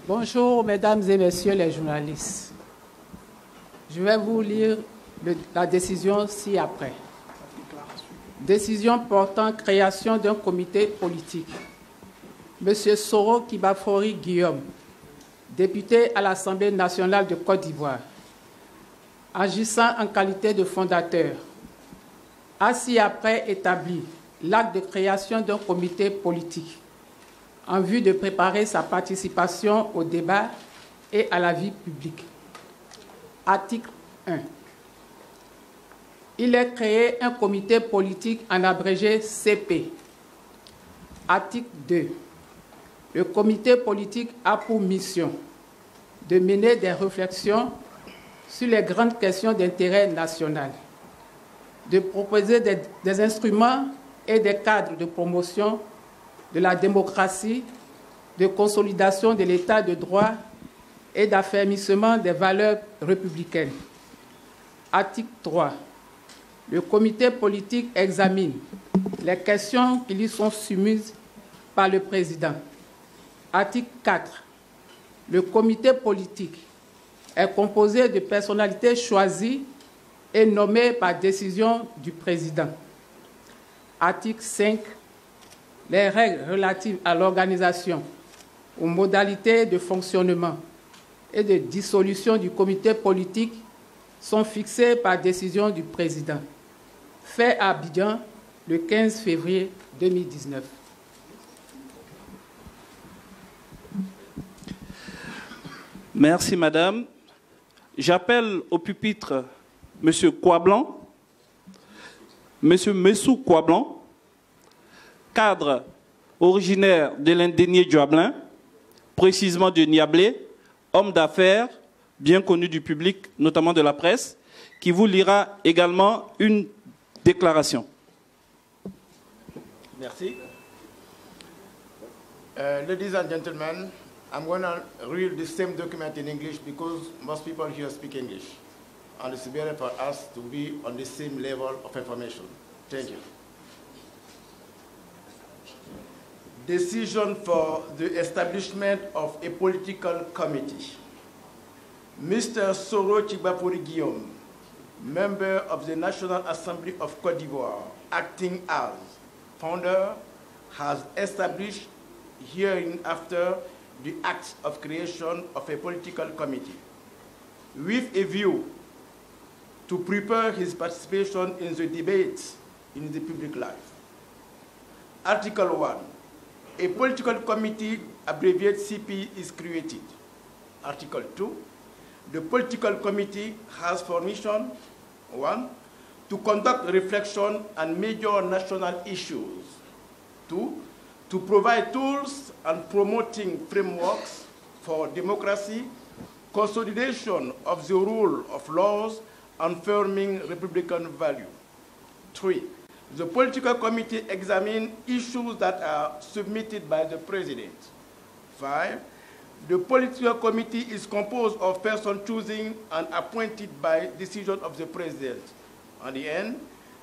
Bonjour, mesdames et messieurs les journalistes. Je vais vous lire la décision ci-après. Décision portant création d'un comité politique. Monsieur Soro Kibafori Guillaume, député à l'Assemblée nationale de Côte d'Ivoire, agissant en qualité de fondateur, a ci-après établi l'acte de création d'un comité politique en vue de préparer sa participation au débat et à la vie publique. Article 1. Il est créé un comité politique en abrégé CP. Article 2. Le comité politique a pour mission de mener des réflexions sur les grandes questions d'intérêt national, de proposer des instruments et des cadres de promotion de la démocratie, de consolidation de l'état de droit et d'affermissement des valeurs républicaines. Article 3. Le comité politique examine les questions qui lui sont soumises par le président. Article 4. Le comité politique est composé de personnalités choisies et nommées par décision du président. Article 5. Les règles relatives à l'organisation, aux modalités de fonctionnement et de dissolution du comité politique sont fixées par décision du président. Fait à Abidjan le 15 février 2019. Merci, madame. J'appelle au pupitre M. Kouablan, M. Messou Kouablan, cadre originaire de l'Indénié Djoablin, précisément de Niablé, homme d'affaires bien connu du public, notamment de la presse, qui vous lira également une déclaration. Merci. Ladies and gentlemen, I'm going to read the same document in English because most people here speak English. And it's better for us to be on the same level of information. Thank you. Decision for the establishment of a political committee. Mr. Soro Kibafori Guillaume, member of the National Assembly of Côte d'Ivoire, acting as founder, has established hereinafter the act of creation of a political committee with a view to prepare his participation in the debates in the public life. Article 1. A political committee, abbreviated CP, is created. Article 2. The political committee has for mission, 1, to conduct reflection on major national issues. 2, to provide tools and promoting frameworks for democracy, consolidation of the rule of laws, and affirming Republican value. 3, the political committee examines issues that are submitted by the president. 5, the political committee is composed of persons chosen and appointed by decision of the president. At the end,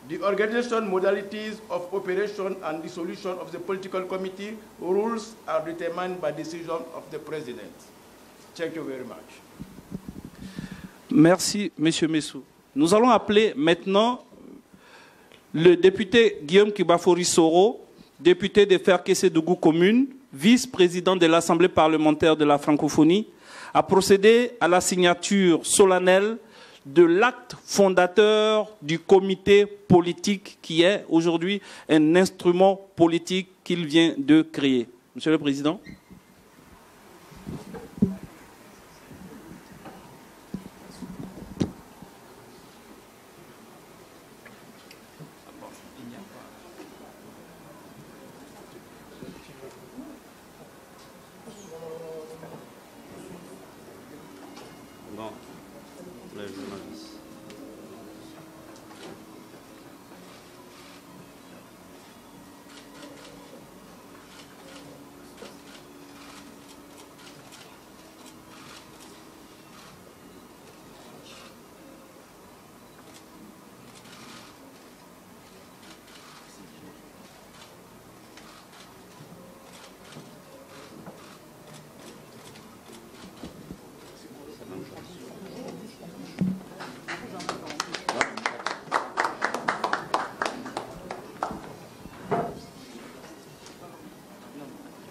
the organization modalities of operation and dissolution of the political committee rules are determined by decision of the president. Thank you very much. Merci, Monsieur Messou. Nous allons appeler maintenant le député Guillaume Kibafori Soro, député de Ferkessé-Dougou commune, vice-président de l'Assemblée parlementaire de la francophonie, à procéder à la signature solennelle de l'acte fondateur du comité politique qui est aujourd'hui un instrument politique qu'il vient de créer. Monsieur le Président.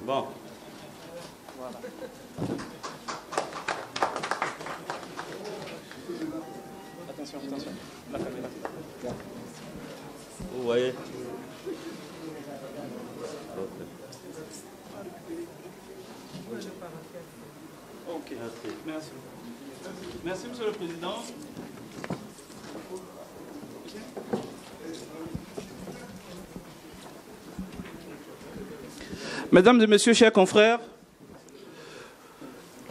Bon. Voilà. Attention, attention. La caméra. Vous voyez. Ok. Merci. Merci, Monsieur le Président. Mesdames et Messieurs, chers confrères,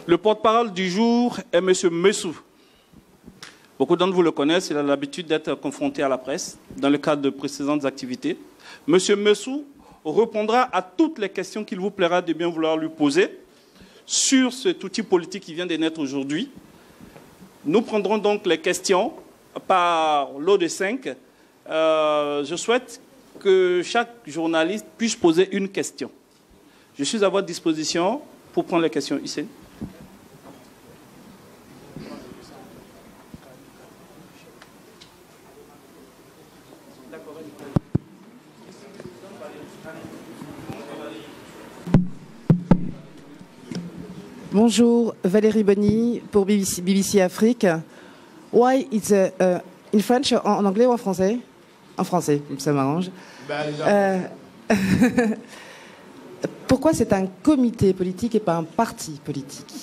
le porte-parole du jour est M. Messou. Beaucoup d'entre vous le connaissent, il a l'habitude d'être confronté à la presse dans le cadre de précédentes activités. M. Messou répondra à toutes les questions qu'il vous plaira de bien vouloir lui poser sur cet outil politique qui vient de naître aujourd'hui. Nous prendrons donc les questions par lot de 5. Je souhaite que chaque journaliste puisse poser une question. Je suis à votre disposition pour prendre les questions. Hussein. Bonjour, Valérie Bonny pour BBC Afrique. Why it's in French, en anglais ou en français? En français, ça m'arrange. Pourquoi c'est un comité politique et pas un parti politique?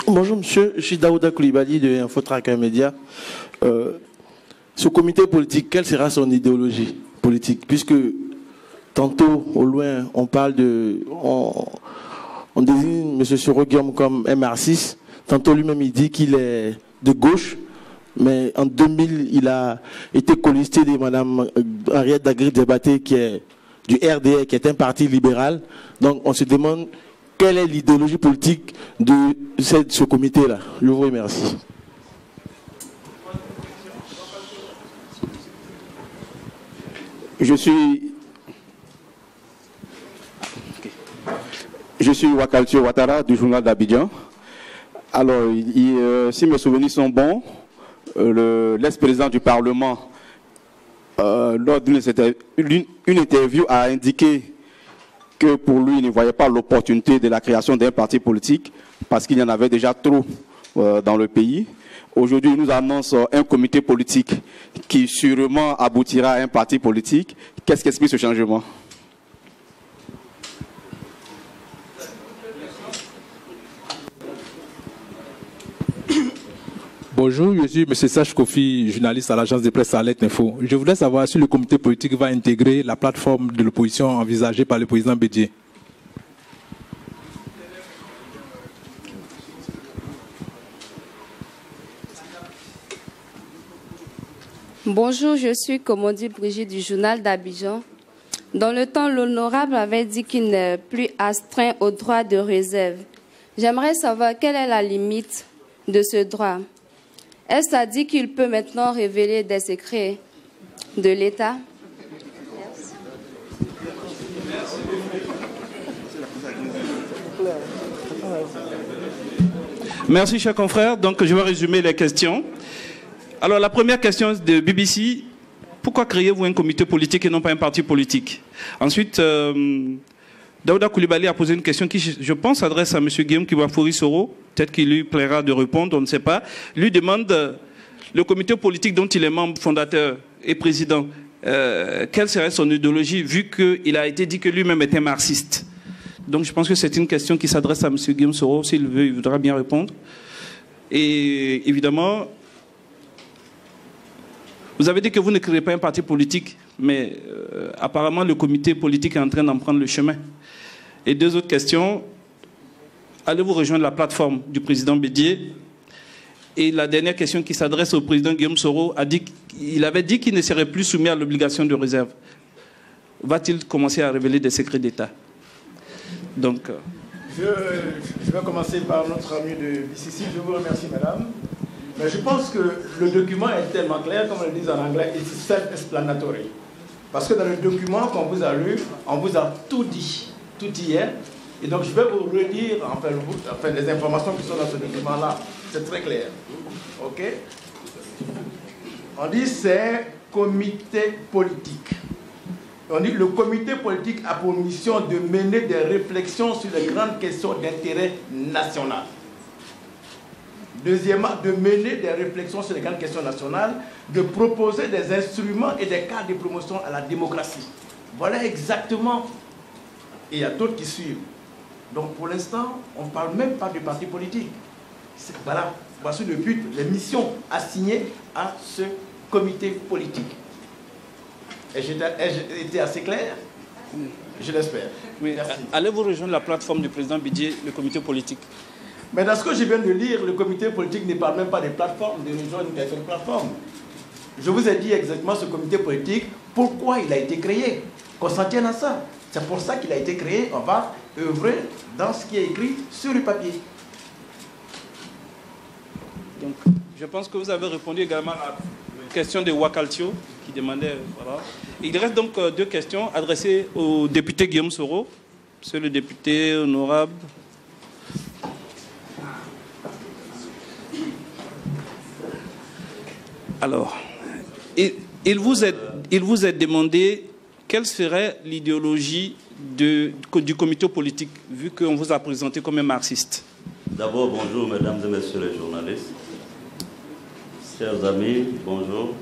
Bonjour monsieur, je suis Daouda Koulibaly de Infotrack Média. Ce comité politique, quelle sera son idéologie politique? Puisque tantôt, au loin, on parle de... On désigne M. Soro Guillaume comme un marxiste. Tantôt lui-même, il dit qu'il est de gauche. Mais en 2000, il a été colisté de Mme Henriette Daguerre-Diabaté, qui est du RDR, qui est un parti libéral. Donc on se demande quelle est l'idéologie politique de ce comité-là. Je vous remercie. Je suis Wakaltio Ouattara du journal d'Abidjan. Alors, si mes souvenirs sont bons, l'ex-président du Parlement, lors d'une interview, a indiqué que pour lui, il ne voyait pas l'opportunité de la création d'un parti politique parce qu'il y en avait déjà trop dans le pays. Aujourd'hui, il nous annonce un comité politique qui sûrement aboutira à un parti politique. Qu'est-ce qui explique ce changement? Bonjour, je suis M. Sach Kofi, journaliste à l'agence de presse Alert Info. Je voudrais savoir si le comité politique va intégrer la plateforme de l'opposition envisagée par le président Bédié. Bonjour, je suis Komodi Brigitte du journal d'Abidjan. Dans le temps, l'honorable avait dit qu'il n'est plus astreint au droit de réserve. J'aimerais savoir quelle est la limite de ce droit. Est-ce à dire qu'il peut maintenant révéler des secrets de l'État? Merci, chers confrères. Donc, je vais résumer les questions. Alors, la première question de BBC, pourquoi créez-vous un comité politique et non pas un parti politique? Ensuite, Daouda Koulibaly a posé une question qui, je pense, s'adresse à M. Guillaume Kibafori-Soro. Peut-être qu'il lui plaira de répondre, on ne sait pas. Lui demande, le comité politique dont il est membre fondateur et président, quelle serait son idéologie, vu qu'il a été dit que lui-même était marxiste? Donc je pense que c'est une question qui s'adresse à M. Guillaume Soro. S'il veut, il voudra bien répondre. Et évidemment, vous avez dit que vous ne créez pas un parti politique, mais apparemment le comité politique est en train d'en prendre le chemin. Et deux autres questions. Allez-vous rejoindre la plateforme du président Bédié? Et la dernière question qui s'adresse au président Guillaume Soro, il avait dit qu'il ne serait plus soumis à l'obligation de réserve. Va-t-il commencer à révéler des secrets d'État? Donc, je vais commencer par notre ami de BCC. Je vous remercie, madame. Mais je pense que le document est tellement clair, comme on le dit en anglais, it's self-explanatory. Parce que dans le document qu'on vous a lu, on vous a tout dit, tout hier. Et donc je vais vous redire enfin, les informations qui sont dans ce document-là. C'est très clair. OK? On dit c'est comité politique. On dit le comité politique a pour mission de mener des réflexions sur les grandes questions d'intérêt national. Deuxièmement, de mener des réflexions sur les grandes questions nationales, de proposer des instruments et des cadres de promotion à la démocratie. Voilà exactement. Et il y a d'autres qui suivent. Donc pour l'instant, on ne parle même pas de parti politique. Voilà, voici le but, les missions assignées à ce comité politique. Et j'ai été assez clair? Je l'espère. Oui. Allez-vous rejoindre la plateforme du président Bidjé, le comité politique? Mais dans ce que je viens de lire, le comité politique ne parle même pas des plateformes, de rejoindre quelques plateformes. Je vous ai dit exactement ce comité politique, pourquoi il a été créé, qu'on s'en tienne à ça. C'est pour ça qu'il a été créé, on va œuvrer dans ce qui est écrit sur le papier. Donc, je pense que vous avez répondu également à la question de Wakaltio, qui demandait... Voilà. Il reste donc deux questions adressées au député Guillaume Soro. Monsieur le député honorable... Alors, il vous est demandé quelle serait l'idéologie du comité politique, vu qu'on vous a présenté comme un marxiste. D'abord, bonjour mesdames et messieurs les journalistes. Chers amis, bonjour.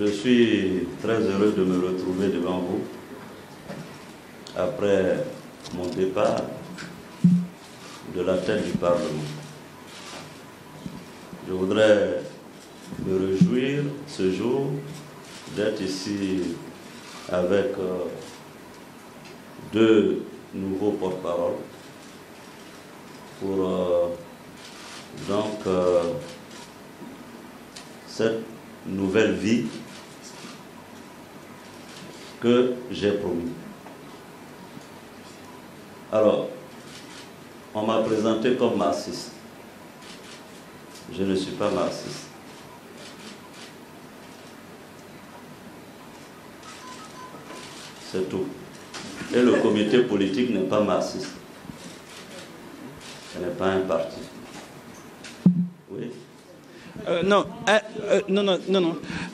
Je suis très heureux de me retrouver devant vous après mon départ de la tête du Parlement. Je voudrais me réjouir ce jour d'être ici avec deux nouveaux porte-parole pour cette nouvelle vie que j'ai promis. Alors, on m'a présenté comme marxiste. Je ne suis pas marxiste. C'est tout. Et le comité politique n'est pas marxiste. Ce n'est pas un parti. Oui. Non.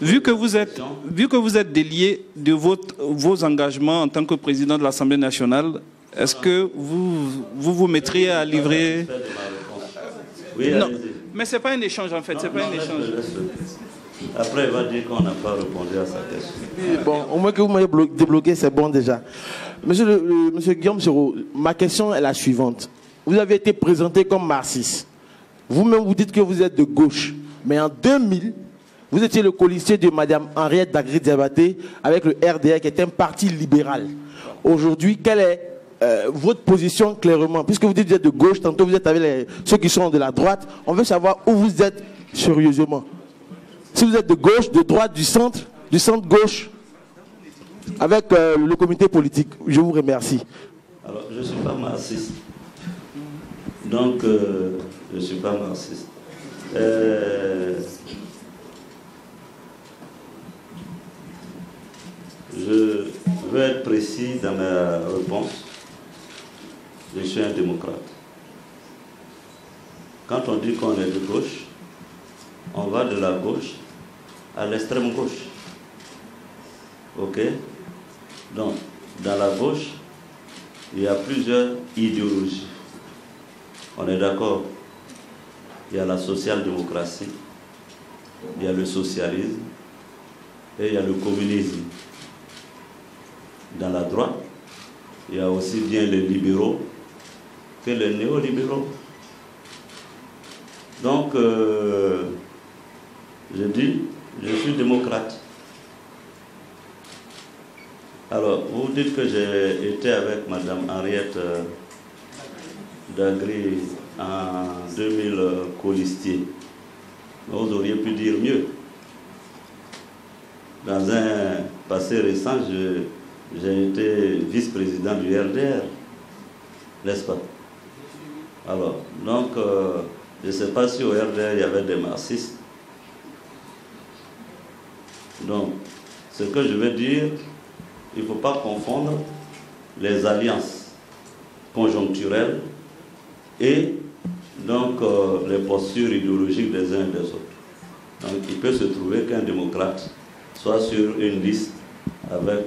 Vu que vous êtes délié de vos engagements en tant que président de l'Assemblée nationale, est-ce que vous mettriez à livrer... Oui, non. Mais ce n'est pas un échange en fait, c'est pas un échange. Après, il va dire qu'on n'a pas répondu à sa question. Bon, au moins que vous m'ayez débloqué, c'est bon déjà. Monsieur Guillaume Soro, ma question est la suivante. Vous avez été présenté comme marxiste. Vous-même, vous dites que vous êtes de gauche. Mais en 2000, vous étiez le colistier de Mme Henriette Dagri-Diabaté avec le RDR, qui est un parti libéral. Aujourd'hui, quelle est votre position clairement? Puisque vous dites que vous êtes de gauche, tantôt vous êtes avec ceux qui sont de la droite. On veut savoir où vous êtes sérieusement. Si vous êtes de gauche, de droite, du centre-gauche, avec le comité politique. Je vous remercie. Alors, je ne suis pas marxiste. Donc, je ne suis pas marxiste. Je veux être précis dans ma réponse. Je suis un démocrate. Quand on dit qu'on est de gauche, on va de la gauche à l'extrême gauche. Ok? Donc, dans la gauche, il y a plusieurs idéologies. On est d'accord? Il y a la social-démocratie, il y a le socialisme et il y a le communisme. Dans la droite, il y a aussi bien les libéraux que les néolibéraux. Donc, je dis, je suis démocrate. Alors, vous dites que j'ai été avec Mme Henriette Dagri en 2000 colistier. Vous auriez pu dire mieux. Dans un passé récent, j'ai été vice-président du RDR, n'est-ce pas? Alors, donc, je ne sais pas si au RDR il y avait des marxistes. Donc, ce que je veux dire, il ne faut pas confondre les alliances conjoncturelles et donc, les postures idéologiques des uns et des autres. Donc il peut se trouver qu'un démocrate soit sur une liste avec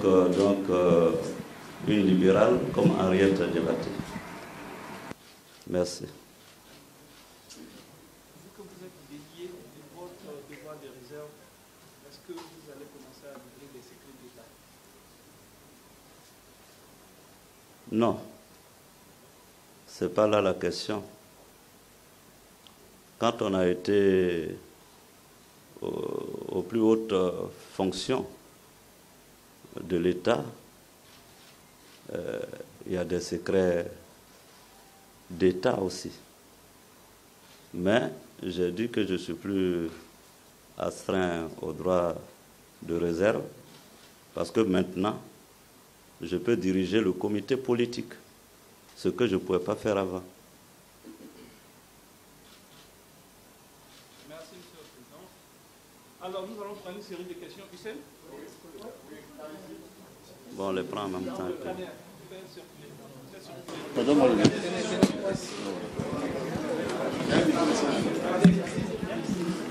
une libérale comme Henriette Diabaté. Merci. Vu que vous êtes dédié de votre devoir de réserve, est-ce que vous allez commencer à livrer des secrets d'État? Non. Ce n'est pas là la question. Quand on a été aux plus hautes fonctions de l'État, il y a des secrets d'État aussi. Mais j'ai dit que je ne suis plus astreint au droit de réserve parce que maintenant, je peux diriger le comité politique, ce que je ne pouvais pas faire avant. Merci, Monsieur le Président. Alors, nous allons prendre une série de questions. Hussein? Bon, on les prend en même temps.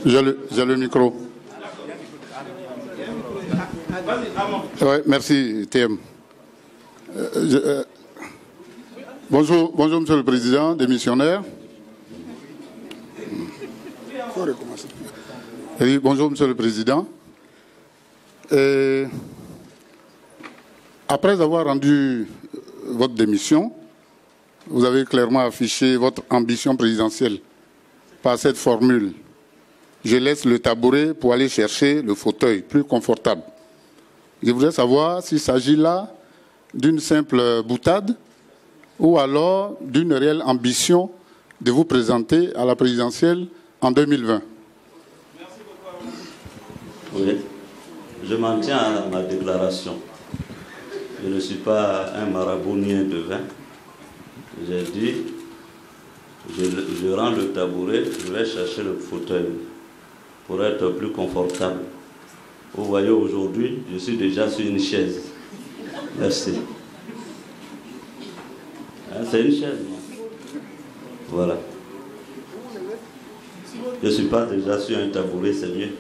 J'ai le micro. Ouais, merci, TM. Bonjour, Monsieur le Président, démissionnaire. Oui, bonjour, Monsieur le Président. Après avoir rendu votre démission, vous avez clairement affiché votre ambition présidentielle par cette formule. Je laisse le tabouret pour aller chercher le fauteuil plus confortable. Je voudrais savoir s'il s'agit là d'une simple boutade ou alors d'une réelle ambition de vous présenter à la présidentielle en 2020. Oui, je m'en tiens à ma déclaration. Je ne suis pas un marabounien de vin. J'ai dit, je rends le tabouret, je vais chercher le fauteuil pour être plus confortable. Vous voyez, aujourd'hui, je suis déjà sur une chaise. Merci. Hein, c'est une chaise, non? Voilà. Je ne suis pas déjà sur un tabouret, c'est mieux.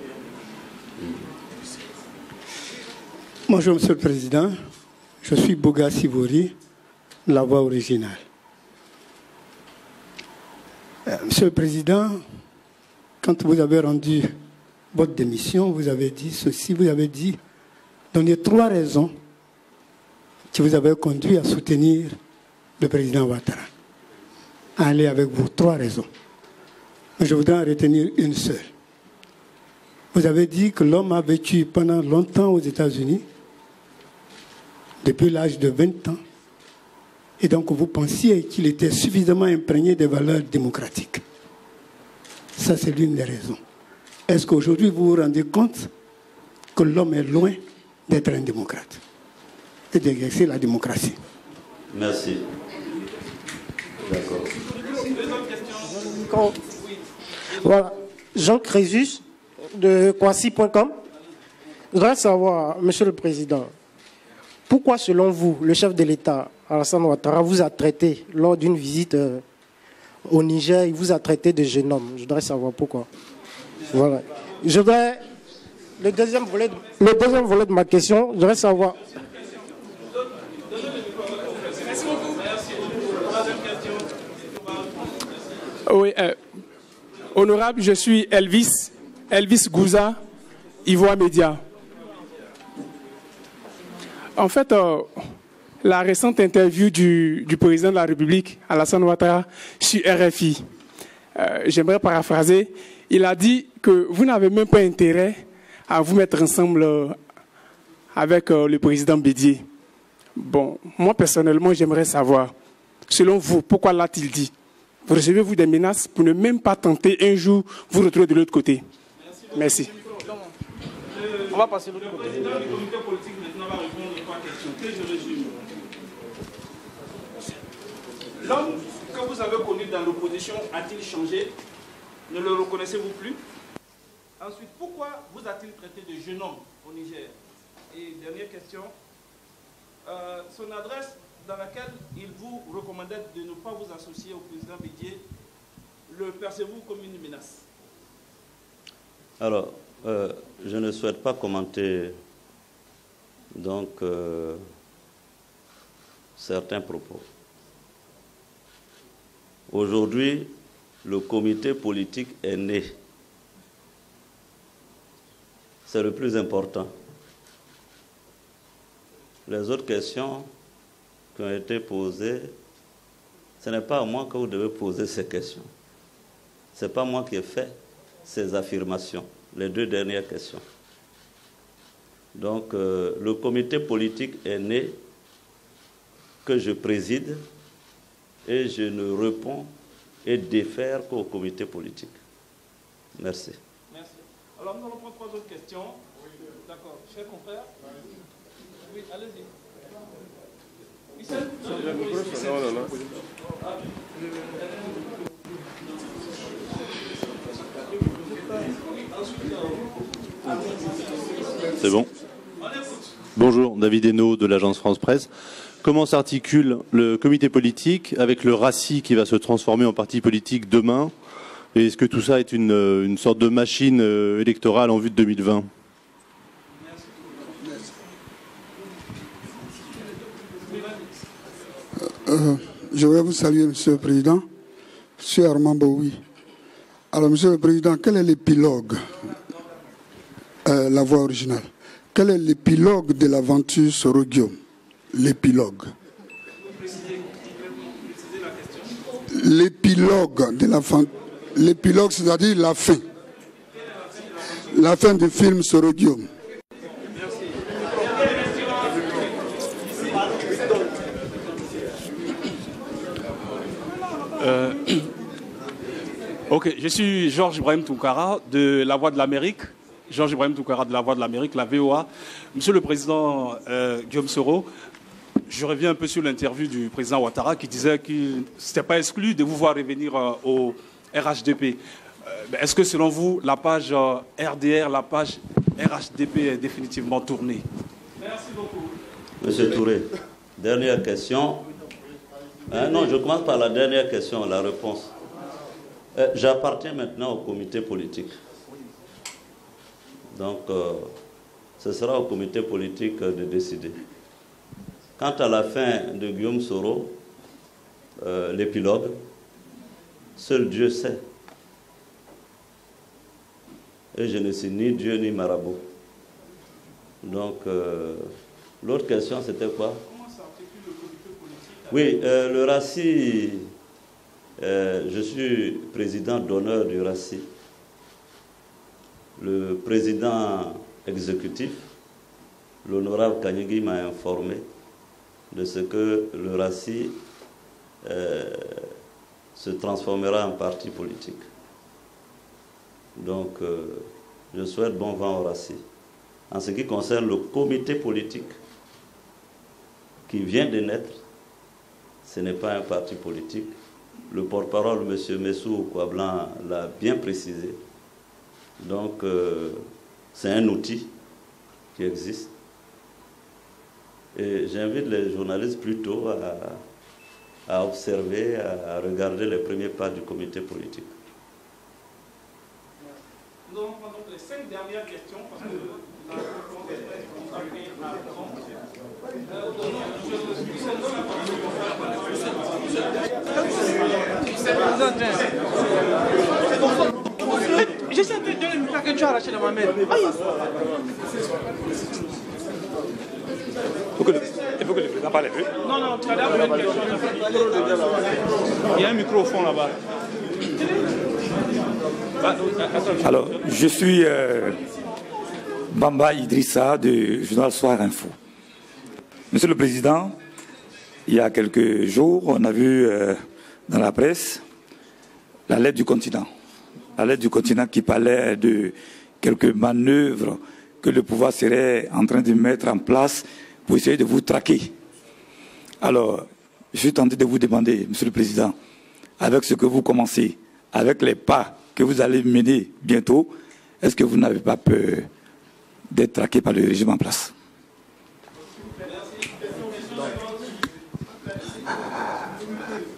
Bonjour, Monsieur le Président. Je suis Boga Sivori, la voix originale. Monsieur le Président, quand vous avez rendu votre démission, vous avez dit ceci, vous avez dit, donné 3 raisons qui vous avaient conduit à soutenir le président Ouattara. Allez avec vous, 3 raisons. Mais je voudrais en retenir une seule. Vous avez dit que l'homme a vécu pendant longtemps aux États-Unis, depuis l'âge de 20 ans, et donc vous pensiez qu'il était suffisamment imprégné des valeurs démocratiques. Ça, c'est l'une des raisons. Est-ce qu'aujourd'hui, vous vous rendez compte que l'homme est loin d'être un démocrate et d'exercer la démocratie? Merci. D'accord. Voilà. Jean Crésus, de Kwasi.com. Je voudrais savoir, Monsieur le Président, pourquoi, selon vous, le chef de l'État, Alassane Ouattara, vous a traité, lors d'une visite au Niger, il vous a traité de jeune homme? Je voudrais savoir pourquoi. Voilà. Je voudrais, le deuxième volet de ma question, je voudrais savoir... Oui, honorable, je suis Elvis Gouza, Ivoire Média. En fait, la récente interview du président de la République, Alassane Ouattara, sur RFI, j'aimerais paraphraser, il a dit que vous n'avez même pas intérêt à vous mettre ensemble avec le président Bédié. Bon, moi personnellement, j'aimerais savoir, selon vous, pourquoi l'a-t-il dit? Vous recevez-vous des menaces pour ne même pas tenter un jour vous retrouver de l'autre côté? Merci. On va passer de l'autre côté. Le président du comité politique maintenant va répondre aux 3 questions. Que je résume. L'homme que vous avez connu dans l'opposition a-t-il changé? Ne le reconnaissez-vous plus? Ensuite, pourquoi vous a-t-il traité de jeune homme au Niger? Et dernière question, son adresse dans laquelle il vous recommandait de ne pas vous associer au président Bédié, le percevez-vous comme une menace? Alors, je ne souhaite pas commenter donc certains propos. Aujourd'hui, le comité politique est né. C'est le plus important. Les autres questions qui ont été posées, ce n'est pas à moi que vous devez poser ces questions. Ce n'est pas moi qui ai fait ces affirmations, les deux dernières questions. Donc, le comité politique est né, que je préside, et je ne réponds et défère qu'au comité politique. Merci. Merci. Alors, nous allons prendre 3 autres questions. D'accord. Chers confrères. Oui, allez-y. C'est bon. Bonjour, David Hainaut de l'agence France Presse. Comment s'articule le comité politique avec le RACI qui va se transformer en parti politique demain? Et est-ce que tout ça est une sorte de machine électorale en vue de 2020? Je vais vous saluer, Monsieur le Président. Je suis Armand Boui. Alors, Monsieur le Président, quel est l'épilogue, la voix originale? Quel est l'épilogue de l'aventure Soro-Guillaume? L'épilogue. L'épilogue de l'épilogue, c'est-à-dire la fin. La fin du film Soro-Guillaume. Ok, je suis Georges Ibrahim Tounkara de La Voix de l'Amérique. Georges Ibrahim Tounkara de La Voix de l'Amérique, la VOA. Monsieur le Président Guillaume Soro, je reviens un peu sur l'interview du président Ouattara qui disait que ce n'était pas exclu de vous voir revenir au RHDP. Est-ce que selon vous, la page RDR, la page RHDP est définitivement tournée? Merci beaucoup. Monsieur Touré, dernière question. Non, je commence par la dernière question, la réponse. J'appartiens maintenant au comité politique. Donc, ce sera au comité politique de décider. Quant à la fin de Guillaume Soro, l'épilogue, seul Dieu sait. Et je ne suis ni Dieu ni marabout. Donc, l'autre question, c'était quoi? Oui, le RACI, je suis président d'honneur du RACI. Le président exécutif, l'honorable Kanyigi, m'a informé de ce que le RACI se transformera en parti politique. Donc, je souhaite bon vent au RACI. En ce qui concerne le comité politique qui vient de naître, ce n'est pas un parti politique. Le porte-parole, M. Messou Kouablan, l'a bien précisé. Donc, c'est un outil qui existe. Et j'invite les journalistes plutôt à observer, à regarder les premiers pas du comité politique. Nous allons prendre les 5 dernières questions parce que la conférence de presse est consacrée à Je sais que tu as arraché la mamelle. Il faut que le président parle plus. Non, non, tu as l'air une question. Il y a un micro au fond là-bas. Alors, je suis Bamba Idrissa du journal Soir Info. Monsieur le Président, il y a quelques jours, on a vu dans la presse la lettre du continent. La lettre du continent qui parlait de quelques manœuvres que le pouvoir serait en train de mettre en place pour essayer de vous traquer. Alors, je suis tenté de vous demander, Monsieur le Président, avec ce que vous commencez, avec les pas que vous allez mener bientôt, est-ce que vous n'avez pas peur d'être traqué par le régime en place?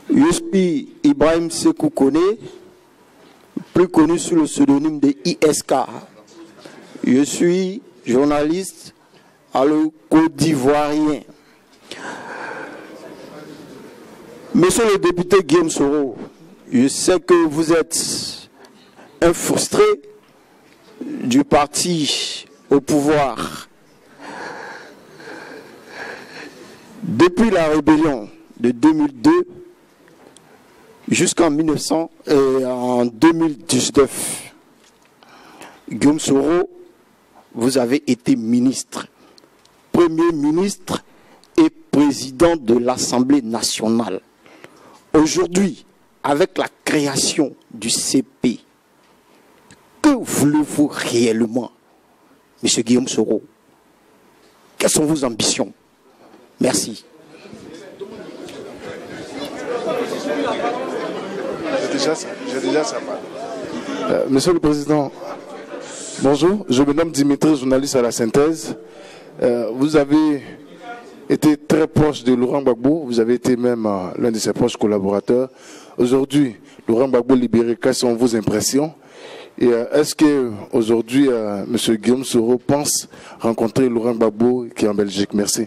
Je suis Ibrahim Sekou Kone, plus connu sous le pseudonyme de ISK. Je suis journaliste à le Côte d'Ivoirien. Monsieur le député Guillaume Soro, je sais que vous êtes un frustré du parti au pouvoir. Depuis la rébellion de 2002 jusqu'en 2019, Guillaume Soro, vous avez été ministre, premier ministre et président de l'Assemblée nationale. Aujourd'hui, avec la création du CP, que voulez-vous réellement, M. Guillaume Soro? Quelles sont vos ambitions? Merci. J'ai déjà ça. Monsieur le Président, bonjour. Je me nomme Dimitri, journaliste à la Synthèse. Vous avez été très proche de Laurent Gbagbo. Vous avez été même l'un de ses proches collaborateurs. Aujourd'hui, Laurent Gbagbo libéré, quelles sont vos impressions? Et est-ce que aujourd'hui, M. Guillaume Soro pense rencontrer Laurent Gbagbo qui est en Belgique? Merci.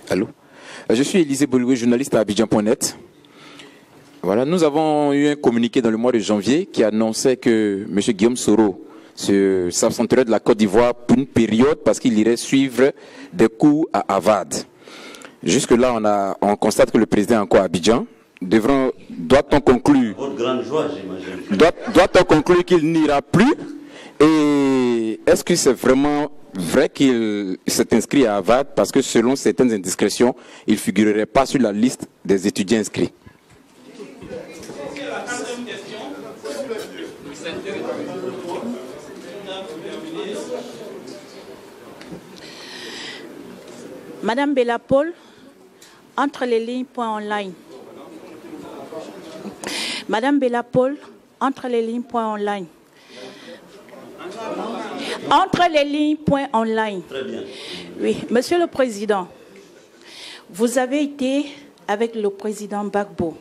Allô? Je suis Élisée Boloué, journaliste à Abidjan.net. Voilà, nous avons eu un communiqué dans le mois de janvier qui annonçait que M. Guillaume Soro s'absenterait de la Côte d'Ivoire pour une période parce qu'il irait suivre des cours à Harvard. Jusque-là, on constate que le président est encore à Abidjan. Doit-on conclure, votre grande joie, j'imagine. Doit-on conclure qu'il n'ira plus? Et est-ce que c'est vraiment vrai qu'il s'est inscrit à Harvard parce que selon certaines indiscrétions, il ne figurerait pas sur la liste des étudiants inscrits? Madame Bella Paul, entre les lignes, point online. Madame Bella Paul, entre les lignes, point online. Entre les lignes, point online. Très bien. Oui, Monsieur le Président, vous avez été avec le président Gbagbo,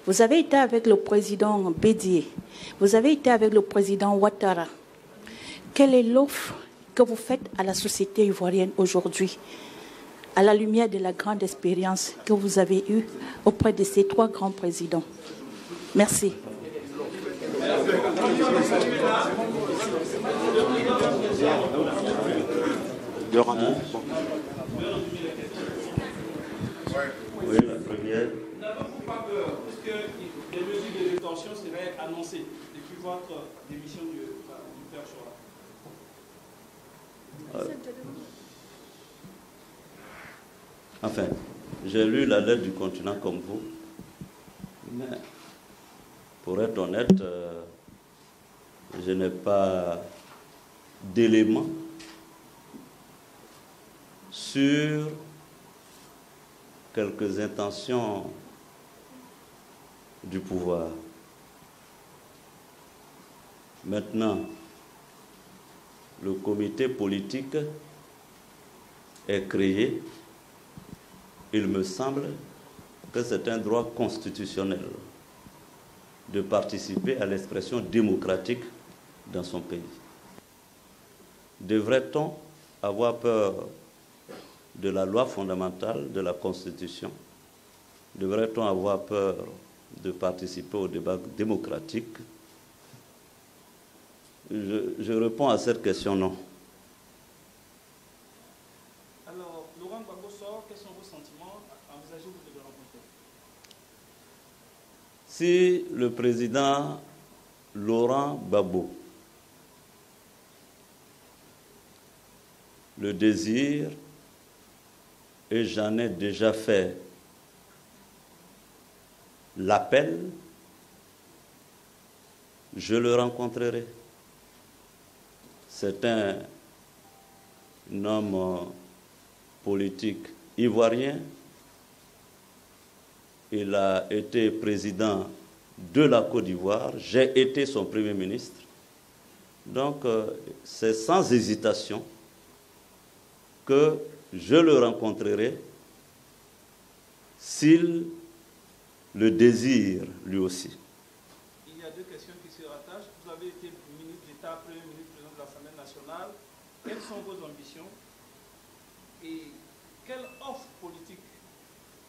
vous avez été avec le président Bédié, vous avez été avec le président Ouattara. Quelle est l'offre que vous faites à la société ivoirienne aujourd'hui, à la lumière de la grande expérience que vous avez eue auprès de ces trois grands présidents? Merci. Oui, la première. N'avez-vous pas peur que des mesures de détention seraient annoncées depuis votre démission du Père Chora? Enfin, j'ai lu la lettre du continent comme vous, mais pour être honnête, je n'ai pas d'éléments sur quelques intentions du pouvoir. Maintenant, le comité politique est créé. Il me semble que c'est un droit constitutionnel de participer à l'expression démocratique dans son pays. Devrait-on avoir peur de la loi fondamentale, de la Constitution? Devrait-on avoir peur de participer au débat démocratique? Je réponds à cette question non. Alors, Laurent Gbagbo sort, quels sont vos sentiments? Envisagez-vous de le rencontrer? Si le président Laurent Gbagbo le désire, et j'en ai déjà fait l'appel, je le rencontrerai. C'est un homme politique ivoirien. Il a été président de la Côte d'Ivoire. J'ai été son Premier ministre. Donc, c'est sans hésitation que je le rencontrerai s'il le désire lui aussi. Il y a deux questions qui se rattachent. Vous avez été ministre d'État, Premier ministre, président de l'Assemblée nationale. Quelles sont vos ambitions et quelle offre politique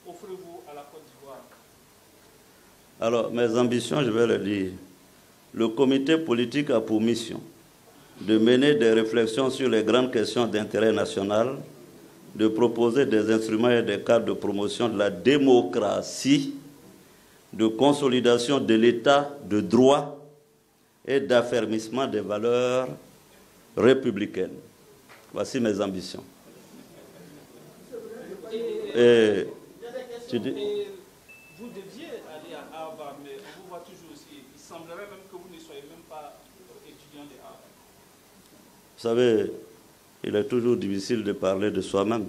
offrez-vous à la Côte d'Ivoire? Alors, mes ambitions, je vais le dire. Le comité politique a pour mission de mener des réflexions sur les grandes questions d'intérêt national, de proposer des instruments et des cadres de promotion de la démocratie, de consolidation de l'état de droit et d'affermissement des valeurs républicaines. Voici mes ambitions. Et tu dis... Vous deviez aller à Harvard, mais on vous voit toujours aussi. Il semblerait même que vous ne soyez même pas étudiant de Harvard. Vous savez, il est toujours difficile de parler de soi-même.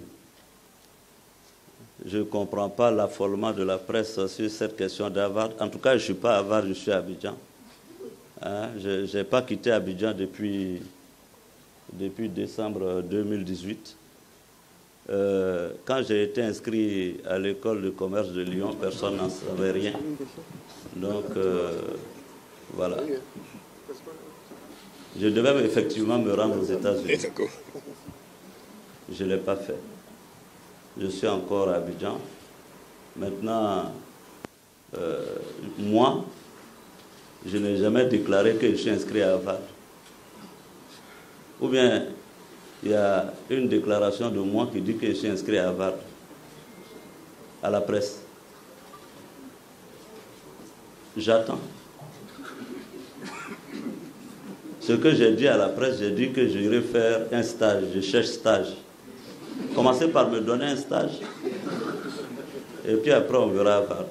Je ne comprends pas l'affolement de la presse sur cette question d'Harvard. En tout cas, je ne suis pas à Harvard, je suis à Abidjan. Hein? Je n'ai pas quitté Abidjan depuis décembre 2018. Quand j'ai été inscrit à l'école de commerce de Lyon, personne n'en savait rien. Donc, voilà. Je devais effectivement me rendre aux États-Unis. Je ne l'ai pas fait. Je suis encore à Abidjan. Maintenant, moi, je n'ai jamais déclaré que je suis inscrit à Harvard. Ou bien, il y a une déclaration de moi qui dit que je suis inscrit à Harvard, à la presse. J'attends. Ce que j'ai dit à la presse, j'ai dit que j'irai faire un stage, je cherche stage. Commencez par me donner un stage. Et puis après, on verra Harvard.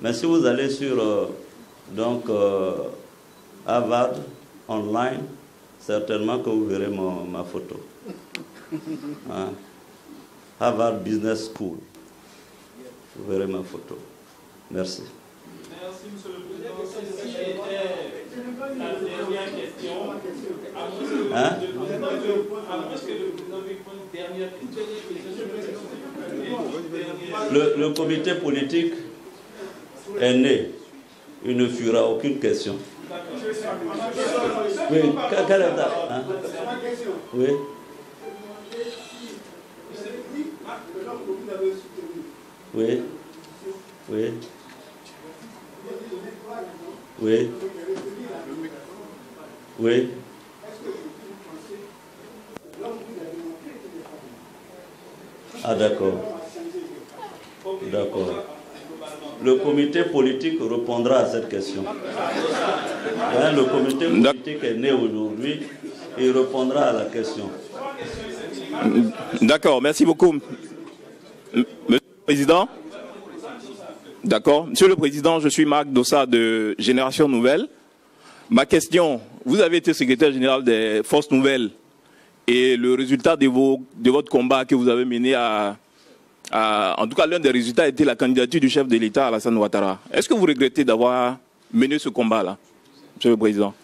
Mais si vous allez sur Harvard online, certainement que vous verrez ma photo. Hein? Harvard Business School. Vous verrez ma photo. Merci. Merci, monsieur le président. Ceci était la dernière question. À moins que le président ait une dernière question. Le comité politique est né. Il ne fera aucune question. Oui, quelle est ta... Hein? Oui. Oui. Oui. Oui. Oui. Ah, d'accord. D'accord. Le comité politique répondra à cette question. Hein, le comité politique est né aujourd'hui et il répondra à la question. D'accord, merci beaucoup. Monsieur le Président. D'accord. Monsieur le Président, je suis Marc Dossa de Génération Nouvelle. Ma question, vous avez été secrétaire général des Forces Nouvelles et le résultat de votre combat que vous avez mené en tout cas, l'un des résultats était la candidature du chef de l'État, Alassane Ouattara. Est-ce que vous regrettez d'avoir mené ce combat-là, Monsieur le Président?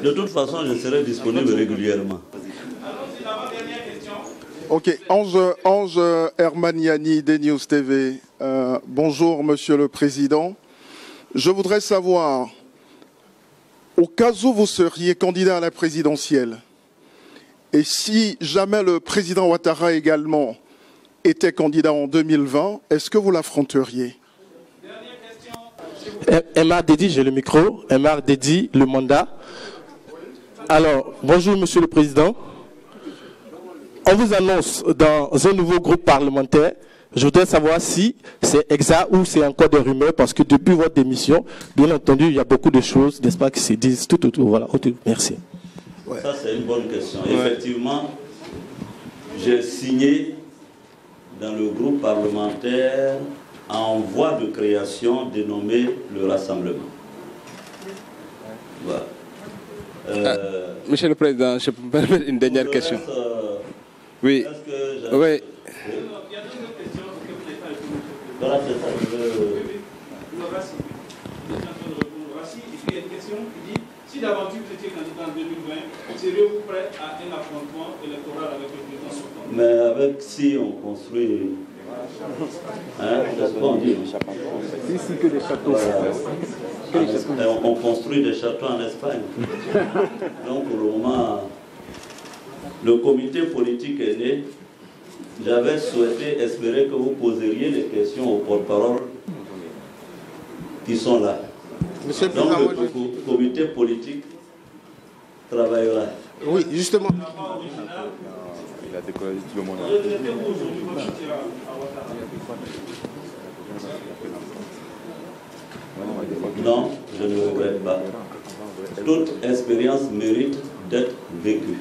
De toute façon, je serai disponible régulièrement. Ok, Ange Hermaniani, DNews TV. Bonjour, Monsieur le Président. Je voudrais savoir, au cas où vous seriez candidat à la présidentielle, et si jamais le président Ouattara également était candidat en 2020, est-ce que vous l'affronteriez? MR Dédi, j'ai le micro. MR Dédi, le mandat. Alors, bonjour Monsieur le Président. On vous annonce dans un nouveau groupe parlementaire. Je voudrais savoir si c'est exact ou c'est encore des rumeurs, parce que depuis votre démission, bien entendu, il y a beaucoup de choses, n'est-ce pas, qui se disent tout autour. Voilà. Merci. Ça, c'est une bonne question. Effectivement, j'ai signé dans le groupe parlementaire en voie de création dénommé le Rassemblement. Voilà. Monsieur le Président, je peux me permettre une dernière question. Oui. Oui. Voilà, c'est ça. Il y a une question qui dit, si d'aventure vous étiez candidat en 2020, seriez-vous prêt à un affrontement électoral avec le président sortant? Mais avec si on construit... Hein, c'est ce qu'on dit. Ici que des châteaux. Voilà. On construit des châteaux en Espagne. Donc pour le moment, le comité politique est né. J'avais souhaité, espérer que vous poseriez les questions aux porte-paroles qui sont là. Monsieur le Donc Président, le comité politique travaillera. Oui, justement. Il a décollé tout le monde. Non, je ne regrette pas. Toute expérience mérite d'être vécue.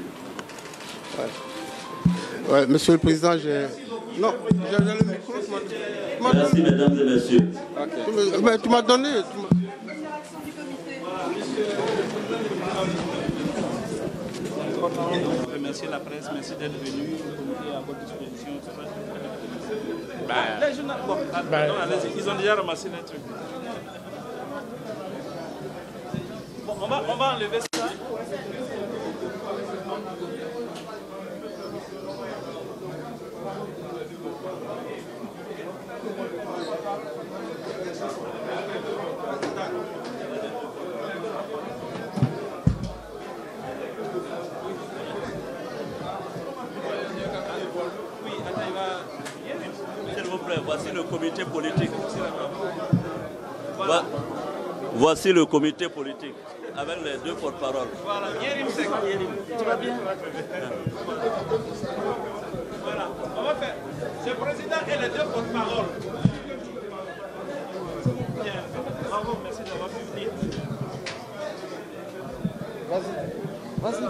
Ouais, Monsieur le Président, j'ai... Non, j'ai le micro. Merci, mesdames et messieurs. Mais tu m'as donné... Remercier la presse, merci d'être venu. Le comité est à votre disposition. Les journalistes, bon, non, allez-y, ils ont déjà ramassé les trucs. Bon, on va enlever ça. S'il vous plaît, voici le comité politique. Voici le comité politique avec les deux porte-paroles. Voilà, Yérim Sek. Tu vas bien? Voilà, on va faire. Ce président et les deux porte-paroles. Bien, bravo, merci d'avoir pu venir. Vas-y, vas-y,